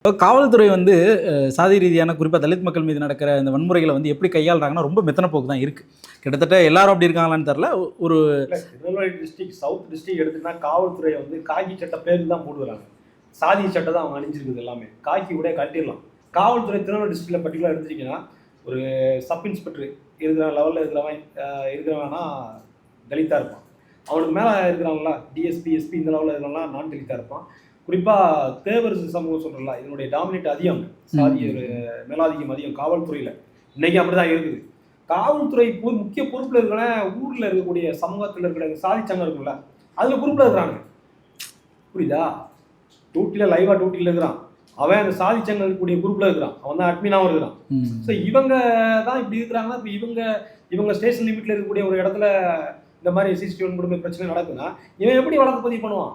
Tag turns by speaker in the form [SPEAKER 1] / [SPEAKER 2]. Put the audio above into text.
[SPEAKER 1] காவல்துறை வந்து சாதி ரீதியான குறிப்பாக தலித் மக்கள் மீது நடக்கிற இந்த வன்முறைகளை வந்து எப்படி கையாளுறாங்கன்னா ரொம்ப மெத்தன போக்கு தான் இருக்குது. கிட்டத்தட்ட எல்லாரும் அப்படி இருக்காங்களான்னு தெரில. ஒரு
[SPEAKER 2] திருநெல்வேலி டிஸ்ட்ரிக்ட் சவுத் டிஸ்ட்ரிக்ட் எடுத்துன்னா காவல்துறையை வந்து காக்கி சட்டை பேருக்கு தான் போடுறாங்க. சாதி சட்டை தான் அவங்க அணிஞ்சிருக்குது எல்லாமே. காக்கி உடைய கட்டிடலாம். காவல்துறை திருநெல்வேலி டிஸ்ட்ரிக்டில் பர்டிகுலர் எடுத்துட்டிங்கன்னா ஒரு சப் இன்ஸ்பெக்டர் இருக்கிற லெவலில் இருக்கிறவனா தலித்தாக இருப்பான். அவனுக்கு மேலே இருக்கிறாங்களா டிஎஸ்பி எஸ்பி இந்த லெவலில் இருக்கிறவங்களாம் நான் தலித்தாக இருப்பான். குறிப்பாக தேவர் சமூகம் சொல்கிறல இதனுடைய டாமினேட் அதிகம், சாதி ஒரு மேலாதிக்கம் அதிகம் காவல்துறையில். இன்றைக்கி அப்படி தான் இருக்குது. காவல்துறை முக்கிய பொறுப்பில் இருக்கிற ஊரில் இருக்கக்கூடிய சமூகத்தில் இருக்கிற சாதி சங்கம் இருக்குல்ல, அதில் பொறுப்பில் இருக்கிறாங்க. புரியுதா? டியூட்டியில் லைவாக டியூட்டியில் இருக்கிறான் அவன். அந்த சாதி சங்கம் இருக்கக்கூடிய குரூப்பில் இருக்கிறான், அவன் தான் அட்மினாகவும் இருக்கிறான். ஸோ இவங்க தான் இப்படி இருக்கிறாங்கன்னா இப்போ இவங்க ஸ்டேஷன் லிமிட்டில் இருக்கக்கூடிய ஒரு இடத்துல இந்த மாதிரி சிசிடிவி குடும்ப பிரச்சனை நடக்குதுன்னா இவன் எப்படி வழக்கு பதிவு பண்ணுவான்?